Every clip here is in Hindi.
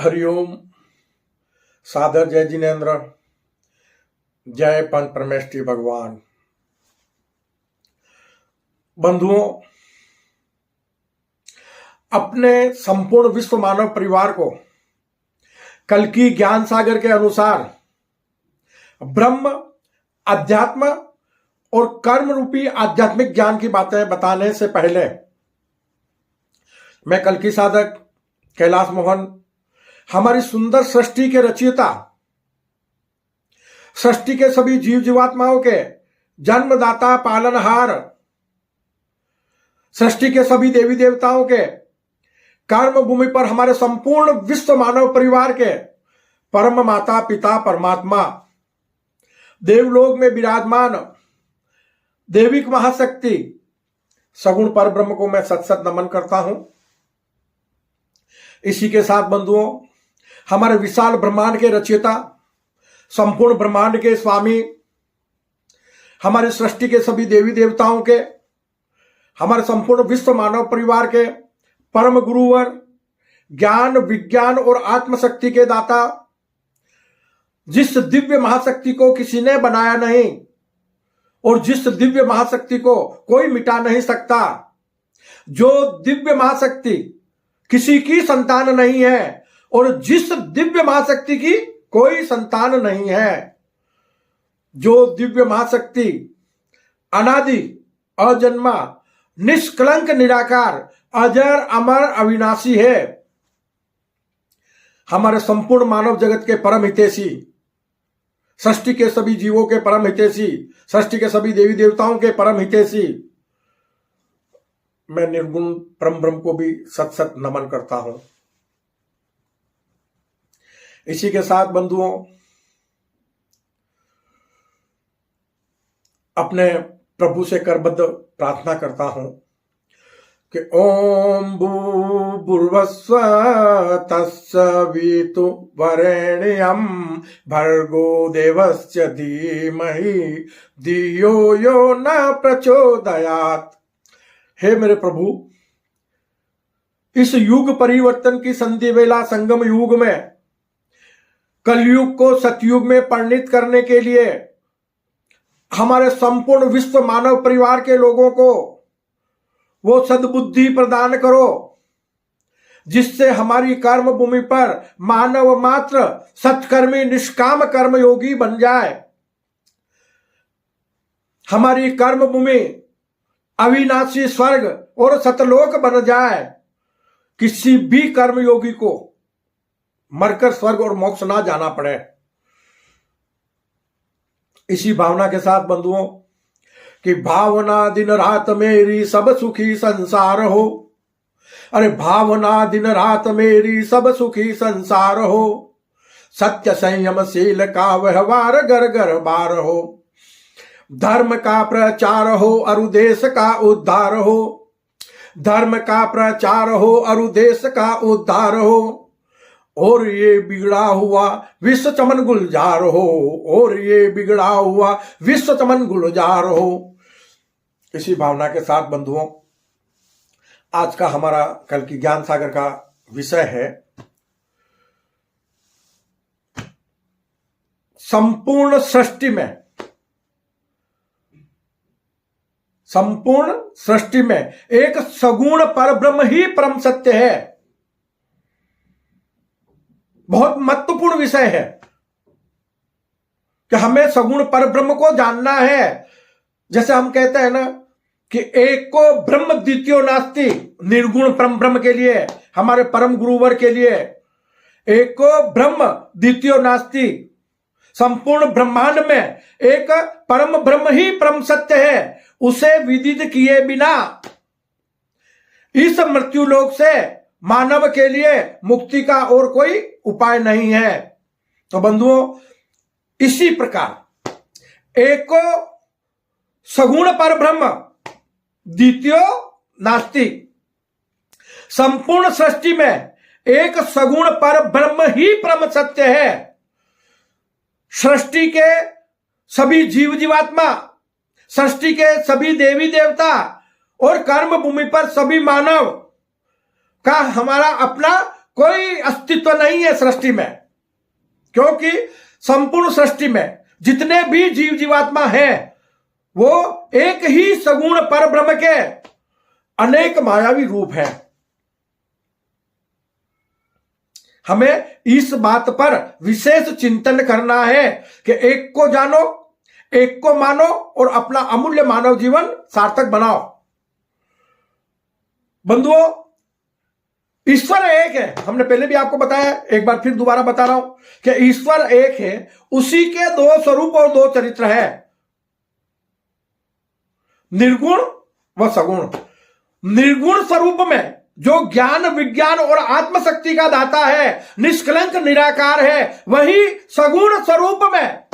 हरिओम। सादर जय जिनेन्द्र, जय पंच परमेष्ठी भगवान। बंधुओं, अपने संपूर्ण विश्व मानव परिवार को कल की ज्ञान सागर के अनुसार ब्रह्म, अध्यात्म और कर्म रूपी आध्यात्मिक ज्ञान की बातें बताने से पहले मैं कल की साधक कैलाश मोहन, हमारी सुंदर सृष्टि के रचयिता, सृष्टि के सभी जीव जीवात्माओं के जन्मदाता, पालनहार, सृष्टि के सभी देवी देवताओं के कर्म भूमि पर हमारे संपूर्ण विश्व मानव परिवार के परम माता पिता परमात्मा, देवलोक में विराजमान देविक महाशक्ति सगुण पर ब्रह्म को मैं सत सत नमन करता हूं। इसी के साथ बंधुओं, हमारे विशाल ब्रह्मांड के रचयिता, संपूर्ण ब्रह्मांड के स्वामी, हमारी सृष्टि के सभी देवी देवताओं के, हमारे संपूर्ण विश्व मानव परिवार के परम गुरुवर, ज्ञान, विज्ञान और आत्मशक्ति के दाता, जिस दिव्य महाशक्ति को किसी ने बनाया नहीं और जिस दिव्य महाशक्ति को कोई मिटा नहीं सकता, जो दिव्य महाशक्ति किसी की संतान नहीं है और जिस दिव्य महाशक्ति की कोई संतान नहीं है, जो दिव्य महाशक्ति अनादि, अजन्मा, निष्कलंक, निराकार, अजर, अमर, अविनाशी है, हमारे संपूर्ण मानव जगत के परम हितैषी, सृष्टि के सभी जीवों के परम हितैषी, सृष्टि के सभी देवी देवताओं के परम हितैषी, मैं निर्गुण परम ब्रह्म को भी सत सत नमन करता हूं। इसी के साथ बंधुओं, अपने प्रभु से करबद्ध प्रार्थना करता हूं कि ओम भूर्भुवस्व तत्सवितु वरेण्यं भर्गो देवस्य धीमहि धियो यो न प्रचोदयात्। हे मेरे प्रभु, इस युग परिवर्तन की संधि वेला संगम युग में कलयुग को सतयुग में परिणित करने के लिए हमारे संपूर्ण विश्व मानव परिवार के लोगों को वो सद्बुद्धि प्रदान करो जिससे हमारी कर्म भूमि पर मानव मात्र सत्कर्मी निष्काम कर्म योगी बन जाए, हमारी कर्म भूमि अविनाशी स्वर्ग और सतलोक बन जाए, किसी भी कर्म योगी को मरकर स्वर्ग और मोक्ष ना जाना पड़े। इसी भावना के साथ बंधुओं, कि भावना दिन रात मेरी सब सुखी संसार हो, अरे भावना दिन रात मेरी सब सुखी संसार हो, सत्य संयमशील का व्यवहार घर घर बार हो, धर्म का प्रचार हो अरु देश का उद्धार हो, धर्म का प्रचार हो अरु देश का उद्धार हो, और ये बिगड़ा हुआ विश्व चमन गुलजार हो, और ये बिगड़ा हुआ विश्व चमन गुलजार हो। इसी भावना के साथ बंधुओं, आज का हमारा कल की ज्ञान सागर का विषय है संपूर्ण सृष्टि में एक सगुण पर ब्रह्म ही परम सत्य है। बहुत महत्वपूर्ण विषय है कि हमें सगुण पर ब्रह्म को जानना है। जैसे हम कहते हैं ना कि एको ब्रह्म द्वितीयो नास्ति, निर्गुण परम ब्रह्म के लिए, हमारे परम गुरुवर के लिए एको ब्रह्म द्वितीयो नास्ति, संपूर्ण ब्रह्मांड में एक परम ब्रह्म ही परम सत्य है। उसे विदित किए बिना इस मृत्यु लोक से मानव के लिए मुक्ति का और कोई उपाय नहीं है। तो बंधुओं, इसी प्रकार एको सगुण पर ब्रह्म द्वितीयो नास्ति, संपूर्ण सृष्टि में एक सगुण पर ब्रह्म ही परम सत्य है। सृष्टि के सभी जीव जीवात्मा, सृष्टि के सभी देवी देवता और कर्म भूमि पर सभी मानव का हमारा अपना कोई अस्तित्व नहीं है सृष्टि में, क्योंकि संपूर्ण सृष्टि में जितने भी जीव जीवात्मा हैं वो एक ही सगुण पर ब्रह्म के अनेक मायावी रूप हैं। हमें इस बात पर विशेष चिंतन करना है कि एक को जानो, एक को मानो और अपना अमूल्य मानव जीवन सार्थक बनाओ। बंधुओं, ईश्वर एक है, हमने पहले भी आपको बताया, एक बार फिर दोबारा बता रहा हूं कि ईश्वर एक है, उसी के दो स्वरूप और दो चरित्र है, निर्गुण व सगुण। निर्गुण स्वरूप में जो ज्ञान विज्ञान और आत्मशक्ति का दाता है, निष्कलंक निराकार है, वही सगुण स्वरूप में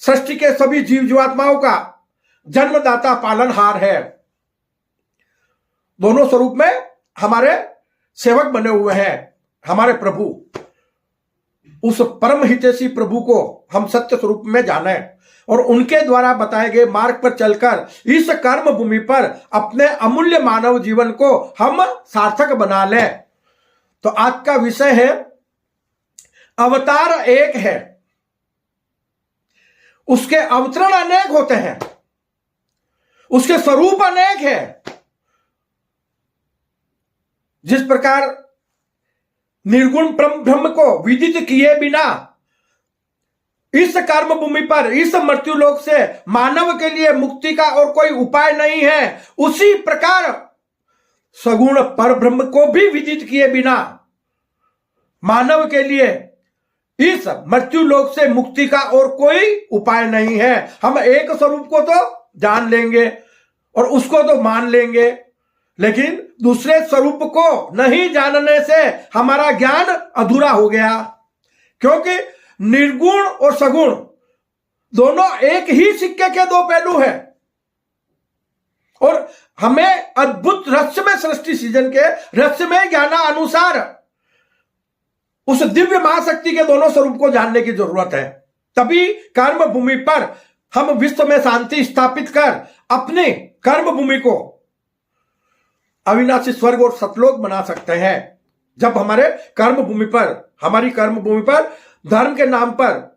सृष्टि के सभी जीव जीवात्माओं का जन्मदाता पालनहार है। दोनों स्वरूप में हमारे सेवक बने हुए हैं हमारे प्रभु। उस परम हितैषी प्रभु को हम सत्य स्वरूप में जाने और उनके द्वारा बताए गए मार्ग पर चलकर इस कर्म भूमि पर अपने अमूल्य मानव जीवन को हम सार्थक बना लें। तो आज का विषय है अवतार एक है, उसके अवतरण अनेक होते हैं, उसके स्वरूप अनेक है। जिस प्रकार निर्गुण ब्रह्म को विदित किए बिना इस कर्म भूमि पर, इस मृत्यु लोक से मानव के लिए मुक्ति का और कोई उपाय नहीं है, उसी प्रकार सगुण पर ब्रह्म को भी विदित किए बिना मानव के लिए इस मृत्यु लोक से मुक्ति का और कोई उपाय नहीं है। हम एक स्वरूप को तो जान लेंगे और उसको तो मान लेंगे, लेकिन दूसरे स्वरूप को नहीं जानने से हमारा ज्ञान अधूरा हो गया, क्योंकि निर्गुण और सगुण दोनों एक ही सिक्के के दो पहलू हैं। और हमें अद्भुत रहस्यमय सृष्टि सृजन के रहस्यमय ज्ञान अनुसार उस दिव्य महाशक्ति के दोनों स्वरूप को जानने की जरूरत है। तभी कर्म भूमि पर हम विश्व में शांति स्थापित कर अपने कर्म भूमि को अविनाशी स्वर्ग और सतलोक बना सकते हैं। जब हमारे कर्म भूमि पर, हमारी कर्म भूमि पर धर्म के नाम पर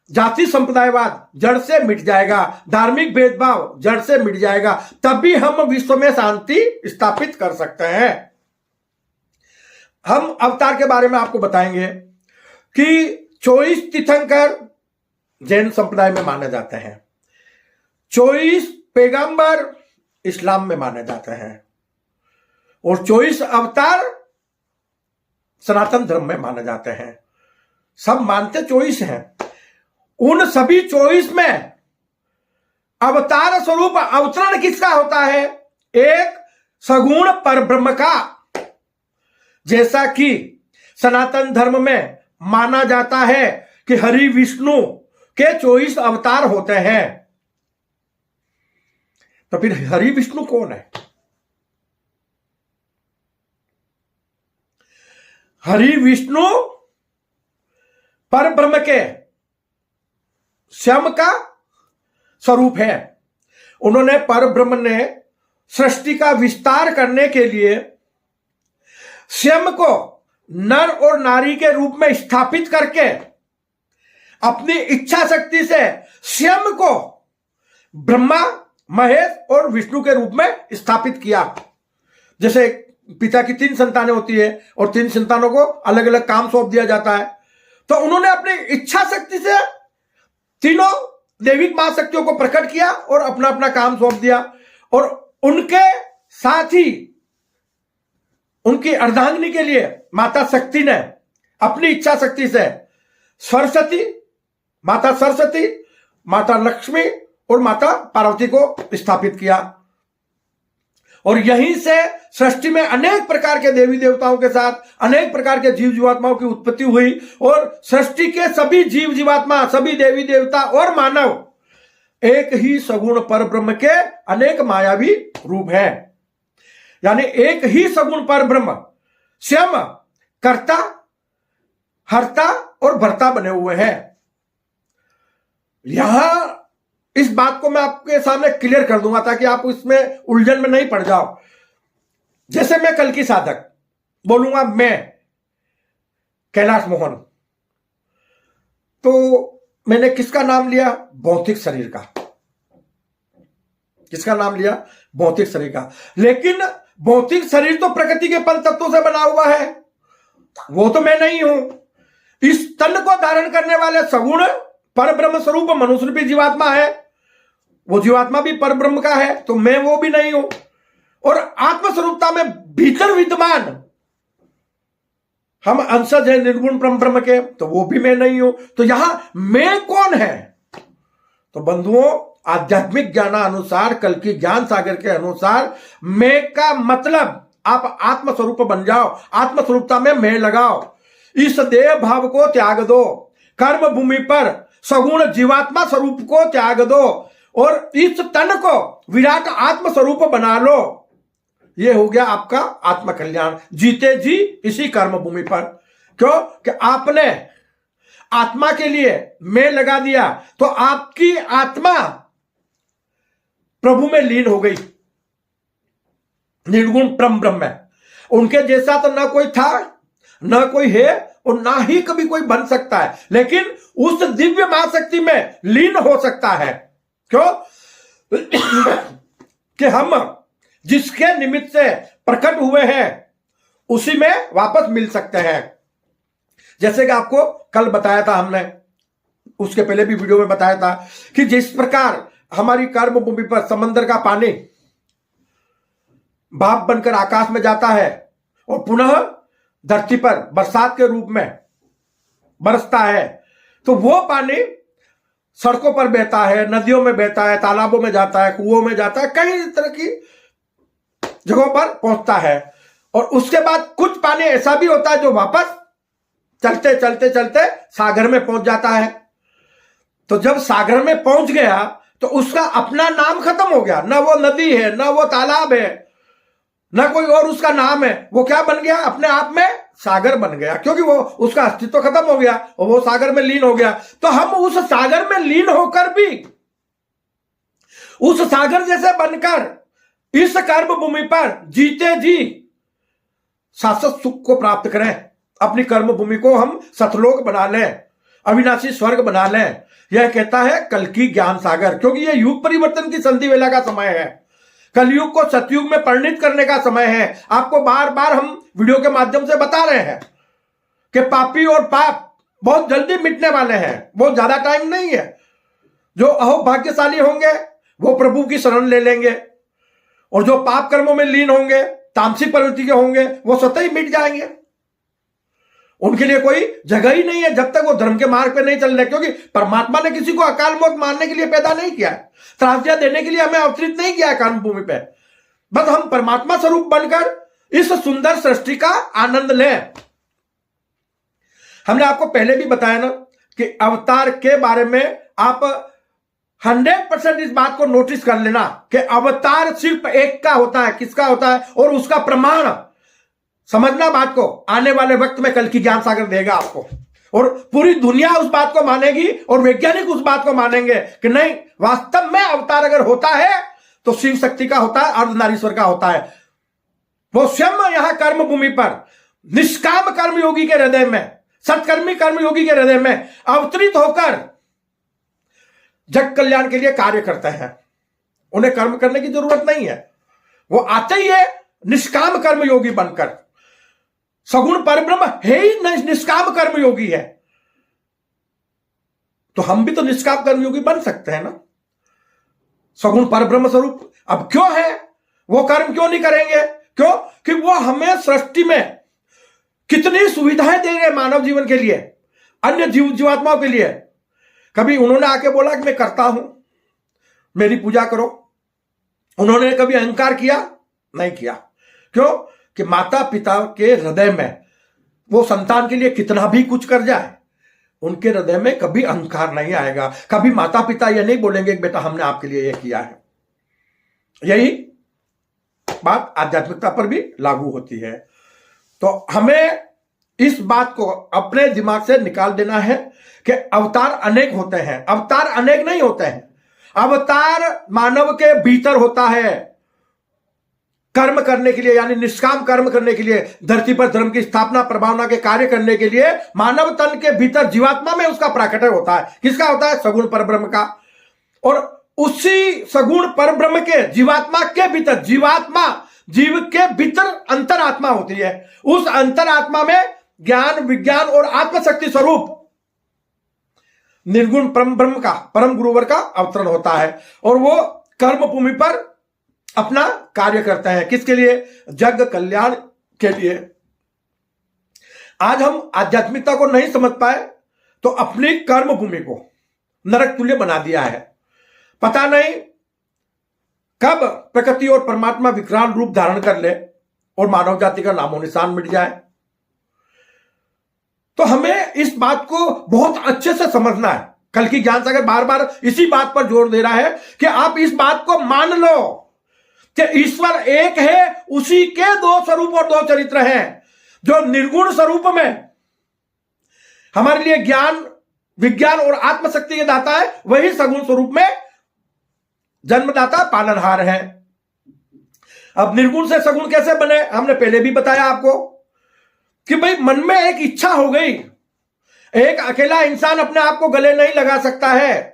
जाति संप्रदायवाद जड़ से मिट जाएगा, धार्मिक भेदभाव जड़ से मिट जाएगा, तभी हम विश्व में शांति स्थापित कर सकते हैं। हम अवतार के बारे में आपको बताएंगे कि 24 तीर्थंकर जैन संप्रदाय में माने जाते हैं, 24 पैगंबर इस्लाम में माने जाते हैं और 24 अवतार सनातन धर्म में माने जाते हैं। सब मानते 24 हैं। उन सभी 24 में अवतार स्वरूप अवतरण किसका होता है? एक सगुण परब्रह्म का। जैसा कि सनातन धर्म में माना जाता है कि हरि विष्णु के 24 अवतार होते हैं, तो फिर हरि विष्णु कौन है? हरि विष्णु परब्रह्म के स्वयं का स्वरूप है। उन्होंने परब्रह्म ने सृष्टि का विस्तार करने के लिए स्वयं को नर और नारी के रूप में स्थापित करके अपनी इच्छा शक्ति से स्वयं को ब्रह्मा, महेश और विष्णु के रूप में स्थापित किया। जैसे पिता की 3 संतानें होती है और 3 संतानों को अलग अलग काम सौंप दिया जाता है, तो उन्होंने अपनी इच्छा शक्ति से तीनों दैविक महाशक्तियों को प्रकट किया और अपना अपना काम सौंप दिया। और उनके साथ ही उनकी अर्धांगिनी के लिए माता शक्ति ने अपनी इच्छा शक्ति से माता सरस्वती, माता लक्ष्मी और माता पार्वती को स्थापित किया। और यहीं से सृष्टि में अनेक प्रकार के देवी देवताओं के साथ अनेक प्रकार के जीव जीवात्माओं की उत्पत्ति हुई और सृष्टि के सभी जीव जीवात्मा, सभी देवी देवता और मानव एक ही सगुण परब्रह्म के अनेक मायावी रूप हैं। यानी एक ही सगुण परब्रह्म स्वयं कर्ता, हर्ता और भर्ता बने हुए हैं। यहां इस बात को मैं आपके सामने क्लियर कर दूंगा ताकि आप इसमें उलझन में नहीं पड़ जाओ। जैसे मैं कल की साधक, बोलूंगा मैं कैलाश मोहन, तो मैंने किसका नाम लिया? भौतिक शरीर का। किसका नाम लिया? भौतिक शरीर का। लेकिन भौतिक शरीर तो प्रकृति के पंच तत्वों से बना हुआ है, वो तो मैं नहीं हूं। इस तन को धारण करने वाले सगुण पर ब्रह्म स्वरूप मनुष्य भी जीवात्मा है, वो जीवात्मा भी पर ब्रह्म का है, तो मैं वो भी नहीं हूं। और आत्मस्वरूपता में भीतर विद्यमान हम अंशज है निर्गुण परम ब्रह्म के, तो वो भी मैं नहीं हूं। तो यहां मैं कौन है? तो बंधुओं, आध्यात्मिक ज्ञानानुसार, कल की ज्ञान सागर के अनुसार, मैं का मतलब आप आत्मस्वरूप बन जाओ, आत्मस्वरूपता में मैं लगाओ, इस देह भाव को त्याग दो, कर्म भूमि पर सगुण जीवात्मा स्वरूप को त्याग दो और इस तन को विराट आत्म स्वरूप बना लो। ये हो गया आपका आत्म कल्याण। जीते जी इसी कर्म भूमि पर। क्यों? कि आपने आत्मा के लिए मैं लगा दिया, तो आपकी आत्मा प्रभु में लीन हो गई, निर्गुण परम ब्रह्म में। उनके जैसा तो ना कोई था, ना कोई है और ना ही कभी कोई बन सकता है, लेकिन उस दिव्य महाशक्ति में लीन हो सकता है। क्यों? कि हम जिसके निमित्त से प्रकट हुए हैं उसी में वापस मिल सकते हैं। जैसे कि आपको कल बताया था हमने, उसके पहले भी वीडियो में बताया था कि जिस प्रकार हमारी कर्म भूमि पर समंदर का पानी भाप बनकर आकाश में जाता है और पुनः धरती पर बरसात के रूप में बरसता है, तो वो पानी सड़कों पर बहता है, नदियों में बहता है, तालाबों में जाता है, कुओं में जाता है, कई तरह की जगहों पर पहुंचता है। और उसके बाद कुछ पानी ऐसा भी होता है जो वापस चलते चलते चलते सागर में पहुंच जाता है। तो जब सागर में पहुंच गया तो उसका अपना नाम खत्म हो गया, ना वो नदी है, ना वो तालाब है, ना कोई और उसका नाम है। वो क्या बन गया? अपने आप में सागर बन गया, क्योंकि वो उसका अस्तित्व खत्म हो गया और वो सागर में लीन हो गया। तो हम उस सागर में लीन होकर भी उस सागर जैसे बनकर इस कर्म भूमि पर जीते जी शाश्वत सुख को प्राप्त करें। अपनी कर्म भूमि को हम सतलोक बना लें, अविनाशी स्वर्ग बना लें। यह कहता है कल की ज्ञान सागर, क्योंकि यह युग परिवर्तन की संधि वेला का समय है। कलयुग को सतयुग में परिणित करने का समय है। आपको बार बार हम वीडियो के माध्यम से बता रहे हैं कि पापी और पाप बहुत जल्दी मिटने वाले हैं, बहुत ज्यादा टाइम नहीं है। जो अहोभाग्यशाली होंगे वो प्रभु की शरण ले लेंगे, और जो पाप कर्मों में लीन होंगे, तामसिक प्रवृत्ति के होंगे, वो स्वतः ही मिट जाएंगे। उनके लिए कोई जगह ही नहीं है जब तक वो धर्म के मार्ग पे नहीं चल रहे, क्योंकि परमात्मा ने किसी को अकाल मौत मारने के लिए पैदा नहीं किया है, त्रासदियां देने के लिए हमें अवतरित नहीं किया है कर्म भूमि पे। बस हम परमात्मा स्वरूप बनकर इस सुंदर सृष्टि का आनंद लें। हमने आपको पहले भी बताया ना कि अवतार के बारे में आप 100% इस बात को नोटिस कर लेना कि अवतार सिर्फ एक का होता है। किसका होता है? और उसका प्रमाण समझना बात को आने वाले वक्त में कल की ज्ञान सागर देगा आपको, और पूरी दुनिया उस बात को मानेगी और वैज्ञानिक उस बात को मानेंगे कि नहीं, वास्तव में अवतार अगर होता है तो शिव शक्ति का होता है, अर्धनारीश्वर का होता है। वो स्वयं यहां कर्म भूमि पर निष्काम कर्मयोगी के हृदय में, सत्कर्मी कर्मयोगी के हृदय में अवतरित होकर जग कल्याण के लिए कार्य करते हैं। उन्हें कर्म करने की जरूरत नहीं है, वो आते ही है निष्काम कर्मयोगी बनकर। सगुण परब्रह्म है ही निष्काम कर्मयोगी है, तो हम भी तो निष्काम कर्मयोगी बन सकते हैं ना, सगुण परब्रह्म स्वरूप। अब क्यों है वो कर्म क्यों नहीं करेंगे? क्यों? कि वो हमें सृष्टि में कितनी सुविधाएं दे रहे मानव जीवन के लिए, अन्य जीवात्माओं के लिए। कभी उन्होंने आके बोला कि मैं करता हूं, मेरी पूजा करो? उन्होंने कभी अहंकार किया? नहीं किया। क्यों? कि माता पिता के हृदय में वो संतान के लिए कितना भी कुछ कर जाए, उनके हृदय में कभी अहंकार नहीं आएगा। कभी माता पिता ये नहीं बोलेंगे कि बेटा हमने आपके लिए ये किया है। यही बात आध्यात्मिकता पर भी लागू होती है। तो हमें इस बात को अपने दिमाग से निकाल देना है कि अवतार अनेक होते हैं। अवतार अनेक नहीं होते हैं, अवतार मानव के भीतर होता है। कर्म करने के लिए, यानी निष्काम कर्म करने के लिए, धरती पर धर्म की स्थापना प्रभावना के कार्य करने के लिए मानव तन के भीतर जीवात्मा में उसका प्राकट्य होता है। किसका होता है? सगुण परब्रह्म का। और उसी सगुण परब्रह्म के जीवात्मा के भीतर, जीवात्मा जीव के भीतर अंतरात्मा होती है। उस अंतरात्मा में ज्ञान, विज्ञान और आत्मशक्ति स्वरूप निर्गुण परम ब्रह्म का, परम गुरुवर का अवतरण होता है और वो कर्म भूमि पर अपना कार्य करते हैं। किसके लिए? जग कल्याण के लिए। आज हम आध्यात्मिकता को नहीं समझ पाए तो अपनी कर्म भूमि को नरक तुल्य बना दिया है। पता नहीं कब प्रकृति और परमात्मा विकराल रूप धारण कर ले और मानव जाति का नामो निशान मिट जाए। तो हमें इस बात को बहुत अच्छे से समझना है। कल की ज्ञान सागर बार बार इसी बात पर जोर दे रहा है कि आप इस बात को मान लो कि ईश्वर एक है, उसी के दो स्वरूप और दो चरित्र हैं। जो निर्गुण स्वरूप में हमारे लिए ज्ञान, विज्ञान और आत्मशक्ति के दाता है, वही सगुण स्वरूप में जन्मदाता, पालनहार है। अब निर्गुण से सगुण कैसे बने? हमने पहले भी बताया आपको कि भाई मन में एक इच्छा हो गई। एक अकेला इंसान अपने आप को गले नहीं लगा सकता है,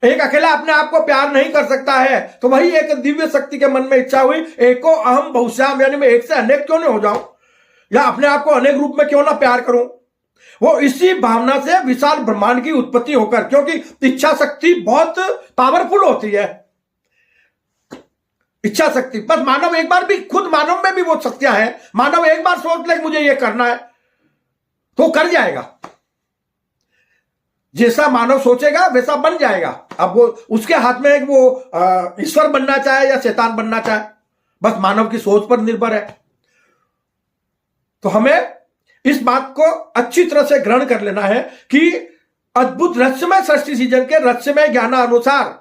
एक अकेला अपने आप को प्यार नहीं कर सकता है। तो वही एक दिव्य शक्ति के मन में इच्छा हुई, एको अहम बहुश्याम, यानी मैं एक से अनेक क्यों नहीं हो जाऊं, या अपने आप को अनेक रूप में क्यों ना प्यार करूं। वो इसी भावना से विशाल ब्रह्मांड की उत्पत्ति होकर, क्योंकि इच्छा शक्ति बहुत पावरफुल होती है। इच्छा शक्ति बस मानव एक बार भी, खुद मानव में भी वो शक्तियां हैं। मानव एक बार सोच ले मुझे ये करना है तो कर जाएगा। जैसा मानव सोचेगा वैसा बन जाएगा। अब वो उसके हाथ में वो ईश्वर बनना चाहे या शैतान बनना चाहे, बस मानव की सोच पर निर्भर है। तो हमें इस बात को अच्छी तरह से ग्रहण कर लेना है कि अद्भुत रहस्यमय सृष्टि सृजन के रहस्यमय ज्ञान अनुसार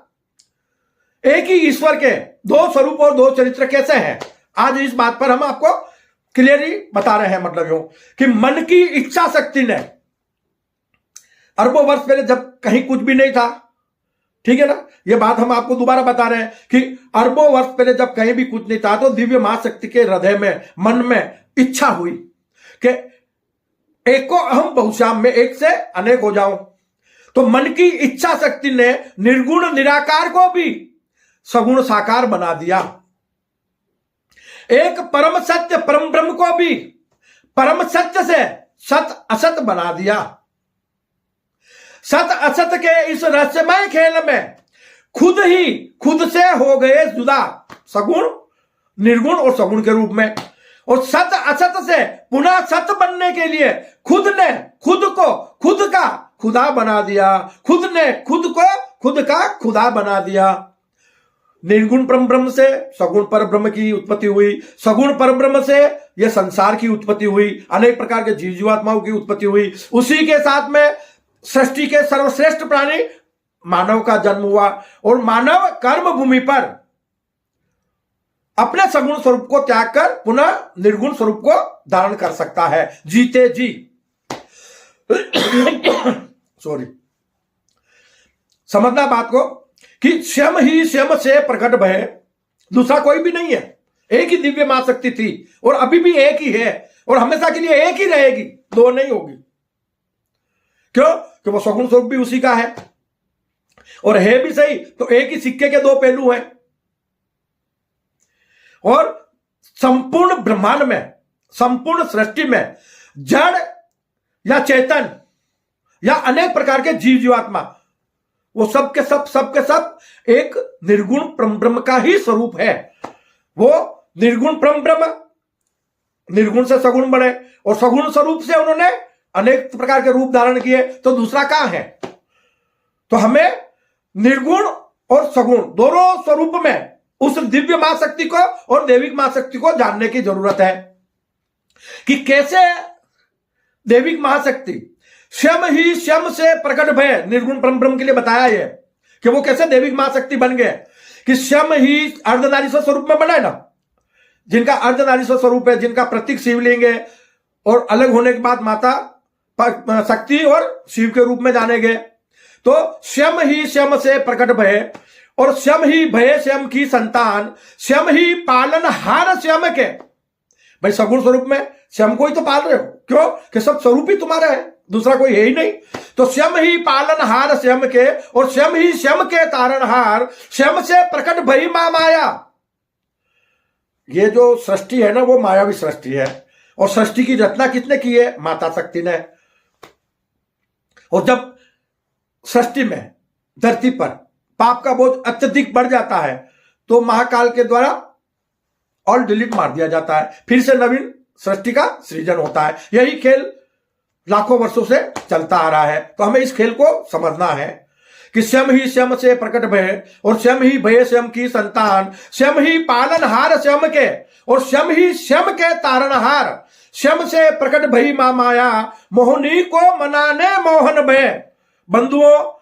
एक ही ईश्वर के दो स्वरूप और दो चरित्र कैसे हैं। आज इस बात पर हम आपको क्लियरली बता रहे हैं। मतलब यूं कि मन की इच्छा शक्ति ने अरबों वर्ष पहले, जब कहीं कुछ भी नहीं था, ठीक है ना, ये बात हम आपको दोबारा बता रहे हैं कि अरबों वर्ष पहले जब कहीं भी कुछ नहीं था तो दिव्य महाशक्ति के हृदय में, मन में इच्छा हुई कि एको अहम बहुश्याम, में एक से अनेक हो जाऊं। तो मन की इच्छा शक्ति ने निर्गुण निराकार को भी सगुण साकार बना दिया। एक परम सत्य परम ब्रह्म को भी परम सत्य से सत असत बना दिया। सत असत के इस रहस्यमय खेल में खुद ही खुद से हो गए जुदा, सगुण, निर्गुण और सगुण के रूप में। और सत असत से पुनः सत बनने के लिए खुद ने खुद को खुद का खुदा बना दिया, खुद ने खुद को खुद का खुदा बना दिया। निर्गुण परम ब्रह्म से सगुण पर ब्रह्म की उत्पत्ति हुई, सगुण पर ब्रह्म से यह संसार की उत्पत्ति हुई, अनेक प्रकार के जीव जीवात्माओं की उत्पत्ति हुई। उसी के साथ में सृष्टि के सर्वश्रेष्ठ प्राणी मानव का जन्म हुआ और मानव कर्म भूमि पर अपने सगुण स्वरूप को त्याग कर पुनः निर्गुण स्वरूप को धारण कर सकता है, जीते जी। सॉरी, समझना बात को कि स्वयं ही स्वयं से प्रकट भय, दूसरा कोई भी नहीं है। एक ही दिव्य मां शक्ति थी और अभी भी एक ही है और हमेशा के लिए एक ही रहेगी, दो नहीं होगी। क्यों? कि वो सगुण स्वरूप भी उसी का है और है भी सही, तो एक ही सिक्के के दो पहलू हैं। और संपूर्ण ब्रह्मांड में, संपूर्ण सृष्टि में जड़ या चेतन या अनेक प्रकार के जीव जीवात्मा, वो सब के सब एक निर्गुण परम ब्रह्म का ही स्वरूप है। वो निर्गुण परम ब्रह्म निर्गुण से सगुण बने और सगुण स्वरूप से उन्होंने अनेक प्रकार के रूप धारण किए, तो दूसरा कहां है? तो हमें निर्गुण और सगुण दोनों स्वरूप में उस दिव्य महाशक्ति को और दैविक महाशक्ति को जानने की जरूरत है कि कैसे दैविक महाशक्ति स्वयं ही स्वयं से प्रकट भय, निर्गुण परम ब्रह्म के लिए बताया है कि वो कैसे दैविक महाशक्ति बन गए, कि स्वयं ही अर्धनारीश्वर स्वरूप में बनाए ना, जिनका अर्धनारीश्वर स्वरूप है, जिनका प्रतीक शिवलिंग है और अलग होने के बाद माता शक्ति और शिव के रूप में जाने गए। तो स्वयं ही स्वयं से प्रकट भय और स्वयं ही भय स्वयं की संतान, स्वयं ही पालनहार स्वयं के। भाई सगुण स्वरूप में स्वयं को ही तो पाल रहे हो, क्यों कि सब स्वरूप ही तुम्हारा है, दूसरा कोई है ही नहीं। तो स्वयं ही पालनहार स्वयं के और स्वयं ही स्वयं के तारणहार, स्वयं से प्रकट भई मां माया। ये जो सृष्टि है ना वो मायावी सृष्टि है, और सृष्टि की रचना किसने की है? माता शक्ति ने। और जब सृष्टि में धरती पर पाप का बोझ अत्यधिक बढ़ जाता है तो महाकाल के द्वारा ऑल डिलीट मार दिया जाता है, फिर से नवीन सृष्टि का सृजन होता है। यही खेल लाखों वर्षों से चलता आ रहा है। तो हमें इस खेल को समझना है कि स्वयं ही स्वयं से प्रकट भय और स्वयं ही भय स्वयं की संतान, स्वयं ही पालनहार स्वयं के और स्वयं ही स्वयं के तारणहार, स्वयं से प्रकट भई मां माया, मोहनी को मनाने मोहन भय। बंधुओं,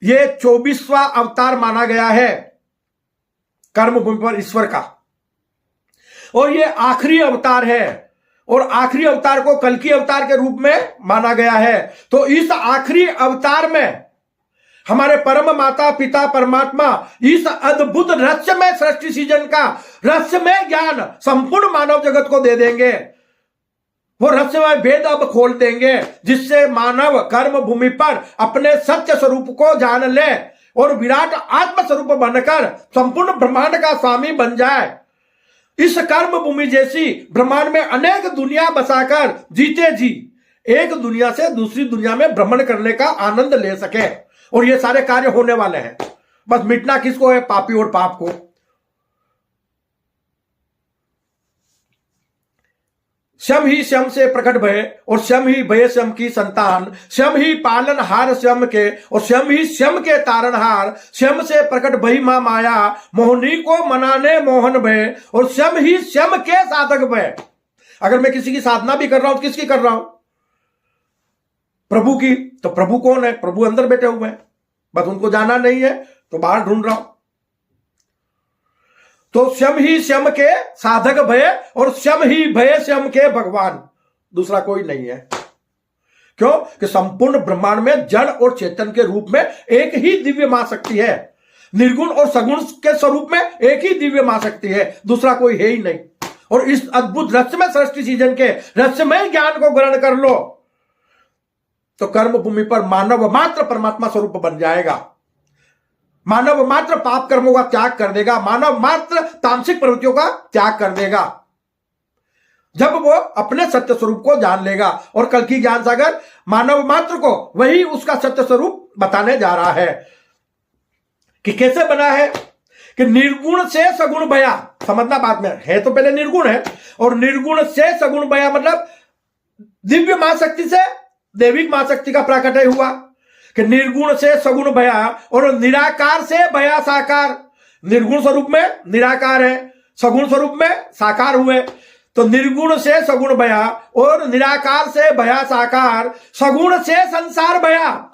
ये 24वां अवतार माना गया है कर्मभूमि पर ईश्वर का, और ये आखिरी अवतार है, और आखिरी अवतार को कल्कि अवतार के रूप में माना गया है। तो इस आखिरी अवतार में हमारे परम माता पिता परमात्मा इस अद्भुत रहस्यमय सृष्टि सृजन का रहस्यमय ज्ञान संपूर्ण मानव जगत को दे देंगे। वो रहस्यमय भेद अब खोल देंगे, जिससे मानव कर्म भूमि पर अपने सत्य स्वरूप को जान ले और विराट आत्म स्वरूप बनकर संपूर्ण ब्रह्मांड का स्वामी बन जाए। इस कर्म भूमि जैसी ब्रह्मांड में अनेक दुनिया बसाकर जीते जी एक दुनिया से दूसरी दुनिया में भ्रमण करने का आनंद ले सके। और ये सारे कार्य होने वाले हैं, बस मिटना किसको है? पापी और पाप को। स्वयं ही स्वयं से प्रकट भय और स्वयं ही भय स्वयं की संतान, स्वयं ही पालनहार स्वयं के और स्वयं ही स्वयं के तारणहार, स्वयं से प्रकट भई मां माया, मोहनी को मनाने मोहन भय और स्वयं ही स्वयं के साधक भय। अगर मैं किसी की साधना भी कर रहा हूं तो किसकी कर रहा हूं? प्रभु की। तो प्रभु कौन है? प्रभु अंदर बैठे हुए हैं, बस उनको जाना नहीं है तो बाहर ढूंढ रहा हूं। तो स्वयं ही स्वयं के साधक भय और स्वयं ही भय स्वयं के भगवान, दूसरा कोई नहीं है। क्यों कि संपूर्ण ब्रह्मांड में जड़ और चेतन के रूप में एक ही दिव्य मां शक्ति है, निर्गुण और सगुण के स्वरूप में एक ही दिव्य मां शक्ति है, दूसरा कोई है ही नहीं। और इस अद्भुत रहस्यमय सृष्टि सृजन के रहस्यमय ज्ञान को ग्रहण कर लो तो कर्म भूमि पर मानव मात्र परमात्मा स्वरूप बन जाएगा। मानव मात्र पाप कर्मों का त्याग कर देगा, मानव मात्र तामसिक प्रवृत्तियों का त्याग कर देगा जब वो अपने सत्य स्वरूप को जान लेगा। और कल की ज्ञान सागर मानव मात्र को वही उसका सत्य स्वरूप बताने जा रहा है कि कैसे बना है कि निर्गुण से सगुण भया। समझना बात में है, तो पहले निर्गुण है और निर्गुण से सगुण भया मतलब दिव्य मां शक्ति से दैविक मां शक्ति का प्राकट्य हुआ कि निर्गुण से सगुण भया और निराकार से भया साकार। निर्गुण स्वरूप में निराकार है, सगुण स्वरूप में साकार हुए। तो निर्गुण से सगुण भया और निराकार से भया साकार, सगुण से संसार भया।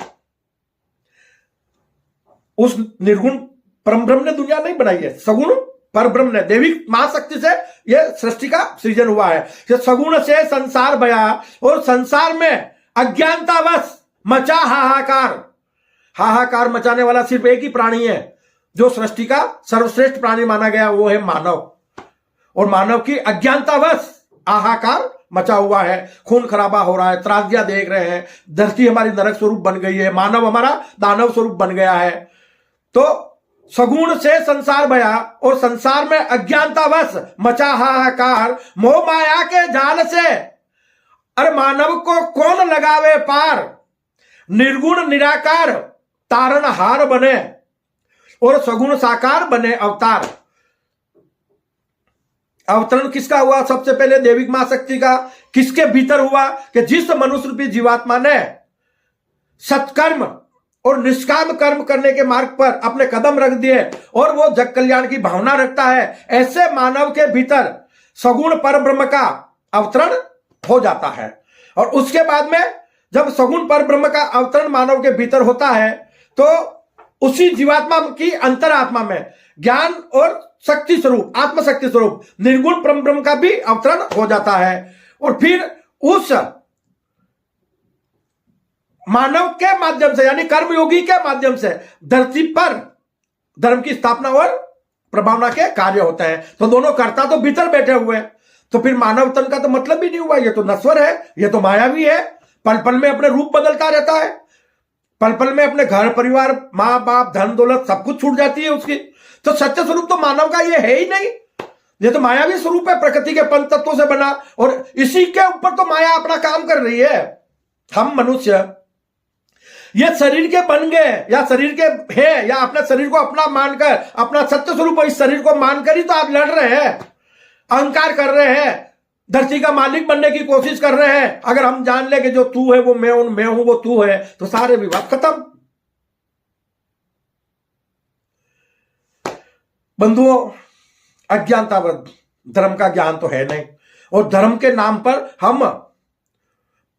उस निर्गुण परम ब्रह्म ने दुनिया नहीं बनाई है, सगुण पर ब्रह्म ने दैविक महाशक्ति से यह सृष्टि का सृजन हुआ है। सगुण से संसार भया और संसार में अज्ञानतावश मचा हाहाकार। हाहाकार मचाने वाला सिर्फ एक ही प्राणी है जो सृष्टि का सर्वश्रेष्ठ प्राणी माना गया, वो है मानव। और मानव की अज्ञानतावश हाहाकार मचा हुआ है, खून खराबा हो रहा है, त्रासदियां देख रहे हैं, धरती हमारी नरक स्वरूप बन गई है, मानव हमारा दानव स्वरूप बन गया है। तो सगुण से संसार भया और संसार में अज्ञानतावश मचा हाहाकार, मोह माया के जाल से अरे मानव को कौन लगावे पार। निर्गुण निराकार तारणहार बने और सगुण साकार बने अवतार। अवतरण किसका हुआ? सबसे पहले दैविक मां शक्ति का। किसके भीतर हुआ? कि जिस मनुष्य रूपी जीवात्मा ने सत्कर्म और निष्काम कर्म करने के मार्ग पर अपने कदम रख दिए और वो जग कल्याण की भावना रखता है, ऐसे मानव के भीतर सगुण पर ब्रह्म का अवतरण हो जाता है। और उसके बाद में जब सगुण पर ब्रह्म का अवतरण मानव के भीतर होता है तो उसी जीवात्मा की अंतरात्मा में ज्ञान और शक्ति स्वरूप, आत्मशक्ति स्वरूप निर्गुण परम ब्रह्म का भी अवतरण हो जाता है। और फिर उस मानव के माध्यम से यानी कर्मयोगी के माध्यम से धरती पर धर्म की स्थापना और प्रभावना के कार्य होते हैं। तो दोनों कर्ता तो भीतर बैठे हुए हैं, तो फिर मानव तन का तो मतलब ही नहीं हुआ। ये तो नश्वर है, ये तो मायावी है, पल पल में अपने रूप बदलता रहता है, पल पल में अपने घर परिवार माँ बाप धन दौलत सब कुछ छूट जाती है उसकी। तो सत्य स्वरूप तो मानव का ये है ही नहीं, ये तो मायावी स्वरूप है, प्रकृति के पंच तत्वों से बना, और इसी के ऊपर तो माया अपना काम कर रही है। हम मनुष्य ये शरीर के बन गए या शरीर के हैं, या अपने शरीर को अपना मानकर, अपना सत्य स्वरूप इस शरीर को मानकर ही तो आप लड़ रहे हैं, अहंकार कर रहे हैं, धरती का मालिक बनने की कोशिश कर रहे हैं। अगर हम जान ले कि जो तू है वो मैं हूं वो तू है, तो सारे विवाद खत्म। बंधुओं, अज्ञानतावत धर्म का ज्ञान तो है नहीं, और धर्म के नाम पर हम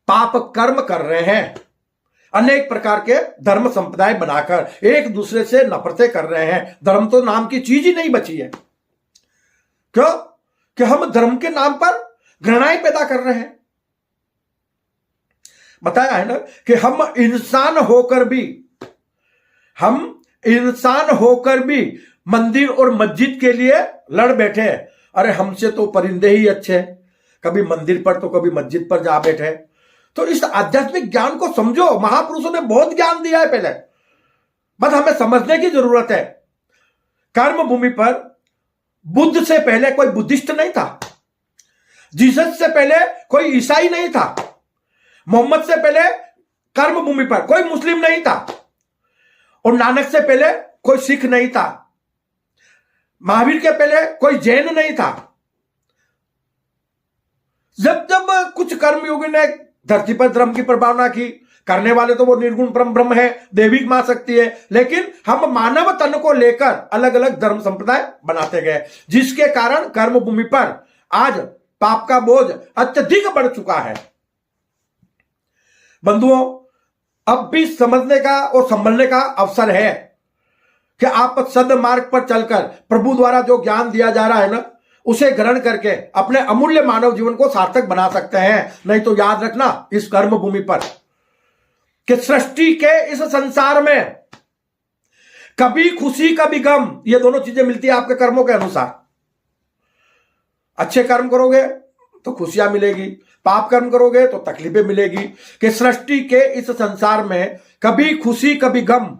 पाप कर्म कर रहे हैं। अनेक प्रकार के धर्म संप्रदाय बनाकर एक दूसरे से नफरतें कर रहे हैं। धर्म तो नाम की चीज ही नहीं बची है। क्यों? कि हम धर्म के नाम पर घृणाएं पैदा कर रहे हैं। बताया है ना कि हम इंसान होकर भी मंदिर और मस्जिद के लिए लड़ बैठे हैं। अरे हमसे तो परिंदे ही अच्छे हैं, कभी मंदिर पर तो कभी मस्जिद पर जा बैठे। तो इस आध्यात्मिक ज्ञान को समझो, महापुरुषों ने बहुत ज्ञान दिया है पहले, बस हमें समझने की जरूरत है। कर्म भूमि पर बुद्ध से पहले कोई बुद्धिस्ट नहीं था, जीसस से पहले कोई ईसाई नहीं था, मोहम्मद से पहले कर्म भूमि पर कोई मुस्लिम नहीं था, और नानक से पहले कोई सिख नहीं था, महावीर के पहले कोई जैन नहीं था। जब जब कुछ कर्मयोगी ने धरती पर धर्म की प्रभावना की, करने वाले तो वो निर्गुण परम ब्रह्म है, दैविक मां शक्ति है, लेकिन हम मानव तन को लेकर अलग अलग धर्म संप्रदाय बनाते गए, जिसके कारण कर्म भूमि पर आज पाप का बोझ अत्यधिक बढ़ चुका है। बंधुओं, अब भी समझने का और संभलने का अवसर है कि आप सद्मार्ग पर चलकर प्रभु द्वारा जो ज्ञान दिया जा रहा है ना, उसे ग्रहण करके अपने अमूल्य मानव जीवन को सार्थक बना सकते हैं। नहीं तो याद रखना, इस कर्म भूमि पर कि सृष्टि के इस संसार में कभी खुशी कभी गम, ये दोनों चीजें मिलती है आपके कर्मों के अनुसार। अच्छे कर्म करोगे तो खुशियां मिलेगी, पाप कर्म करोगे तो तकलीफें मिलेगी। कि सृष्टि के इस संसार में कभी खुशी कभी गम,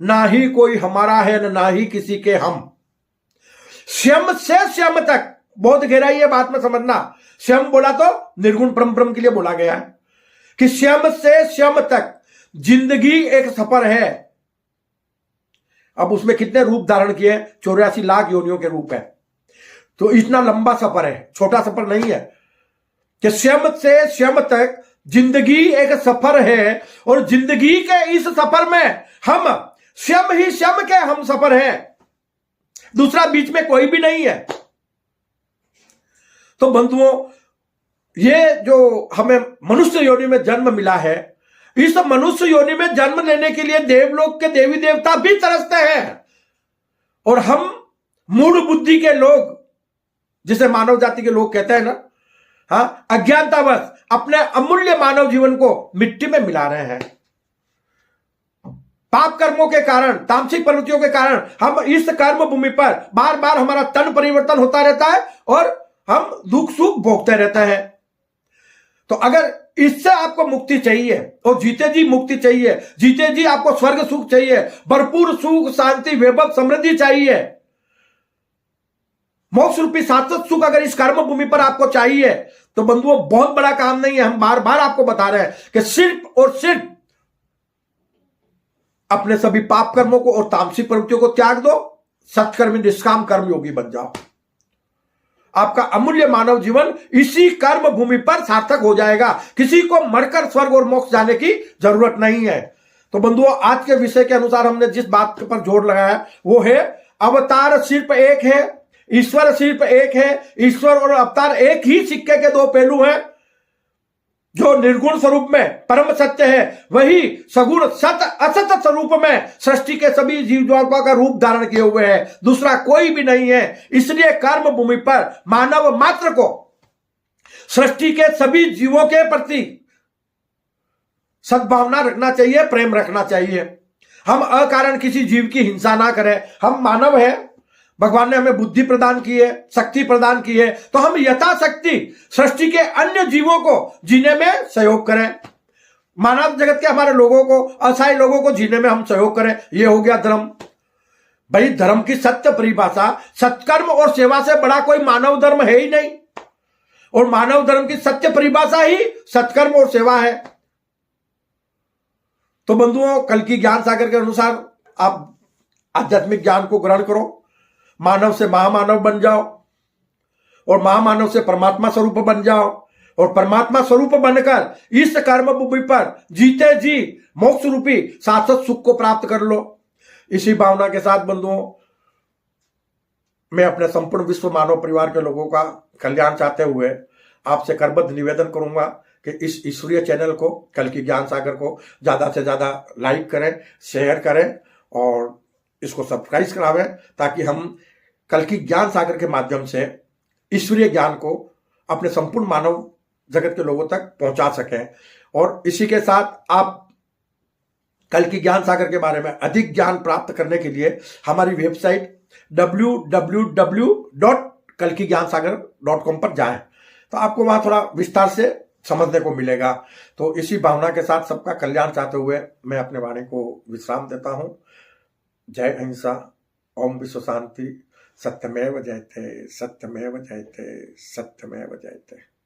ना ही कोई हमारा है ना ही किसी के हम। स्वयं से स्वयं तक, बहुत गहराई है बात में समझना। स्वयं बोला तो निर्गुण परम ब्रह्म के लिए बोला गया है कि स्वयं से स्वयं तक जिंदगी एक सफर है। अब उसमें कितने रूप धारण किए? 84 लाख योनियों के रूप है। तो इतना लंबा सफर है, छोटा सफर नहीं है। कि स्वयं से स्वयं तक जिंदगी एक सफर है, और जिंदगी के इस सफर में हम स्वयं ही स्वयं के हम सफर हैं, दूसरा बीच में कोई भी नहीं है। तो बंधुओं, ये जो हमें मनुष्य योनि में जन्म मिला है, इस मनुष्य योनि में जन्म लेने के लिए देवलोक के देवी देवता भी तरसते हैं, और हम मूढ़ बुद्धि के लोग, जिसे मानव जाति के लोग कहते हैं ना, हाँ, अज्ञानतावश अपने अमूल्य मानव जीवन को मिट्टी में मिला रहे हैं। पाप कर्मों के कारण, तामसिक प्रवृत्तियों के कारण हम इस कर्म भूमि पर बार बार हमारा तन परिवर्तन होता रहता है, और हम दुख सुख भोगते रहते हैं। तो अगर इससे आपको मुक्ति चाहिए, और जीते जी मुक्ति चाहिए, जीते जी आपको स्वर्ग सुख चाहिए, भरपूर सुख शांति वैभव समृद्धि चाहिए, मोक्ष रूपी शाश्वत सुख अगर इस कर्म भूमि पर आपको चाहिए, तो बंधुओं बहुत बड़ा काम नहीं है। हम बार बार आपको बता रहे हैं कि सिर्फ और सिर्फ अपने सभी पाप कर्मों को और तामसिक प्रवृत्तियों को त्याग दो, सत्कर्मी निष्काम कर्म योगी बन जाओ। आपका अमूल्य मानव जीवन इसी कर्म भूमि पर सार्थक हो जाएगा। किसी को मरकर स्वर्ग और मोक्ष जाने की जरूरत नहीं है। तो बंधुओं, आज के विषय के अनुसार हमने जिस बात पर जोर लगाया वो है, अवतार सिर्फ एक है, ईश्वर सिर्फ एक है। ईश्वर और अवतार एक ही सिक्के के दो पहलू हैं। जो निर्गुण स्वरूप में परम सत्य है, वही सगुण सत असत स्वरूप में सृष्टि के सभी जीव जगतों का रूप धारण किए हुए है, दूसरा कोई भी नहीं है। इसलिए कर्म भूमि पर मानव मात्र को सृष्टि के सभी जीवों के प्रति सद्भावना रखना चाहिए, प्रेम रखना चाहिए। हम अकारण किसी जीव की हिंसा ना करें। हम मानव है, भगवान ने हमें बुद्धि प्रदान की है, शक्ति प्रदान की है, तो हम यथाशक्ति सृष्टि के अन्य जीवों को जीने में सहयोग करें। मानव जगत के हमारे लोगों को, असहाय लोगों को जीने में हम सहयोग करें। ये हो गया धर्म। भाई धर्म की सत्य परिभाषा सत्कर्म और सेवा से बड़ा कोई मानव धर्म है ही नहीं, और मानव धर्म की सत्य परिभाषा ही सत्कर्म और सेवा है। तो बंधुओं, कल की ज्ञान सागर के अनुसार आप आध्यात्मिक ज्ञान को ग्रहण करो, मानव से महामानव बन जाओ, और महामानव से परमात्मा स्वरूप बन जाओ, और परमात्मा स्वरूप बनकर इस कर्म भूमि पर जीते जी मोक्ष रूपी शाश्वत सुख को प्राप्त कर लो। इसी भावना के साथ बंधुओं, मैं अपने संपूर्ण विश्व मानव परिवार के लोगों का कल्याण चाहते हुए आपसे करबद्ध निवेदन करूंगा कि इस ईश्वरीय चैनल को, कल की ज्ञान सागर को ज्यादा से ज्यादा लाइक करें, शेयर करें और इसको सब्सक्राइब करावें, ताकि हम कल की ज्ञान सागर के माध्यम से ईश्वरीय ज्ञान को अपने संपूर्ण मानव जगत के लोगों तक पहुंचा सकें। और इसी के साथ आप कल की ज्ञान सागर के बारे में अधिक ज्ञान प्राप्त करने के लिए हमारी वेबसाइट www.kalkigyansagar.com पर जाएं, तो आपको वहां थोड़ा विस्तार से समझने को मिलेगा। तो इसी भावना के साथ सबका कल्याण चाहते हुए मैं अपने वाणी को विश्राम देता हूं। जय अहिंसा, ओम विश्व शांति, सत्यमेव जयते, सत्यमेव जयते, सत्यमेव जयते।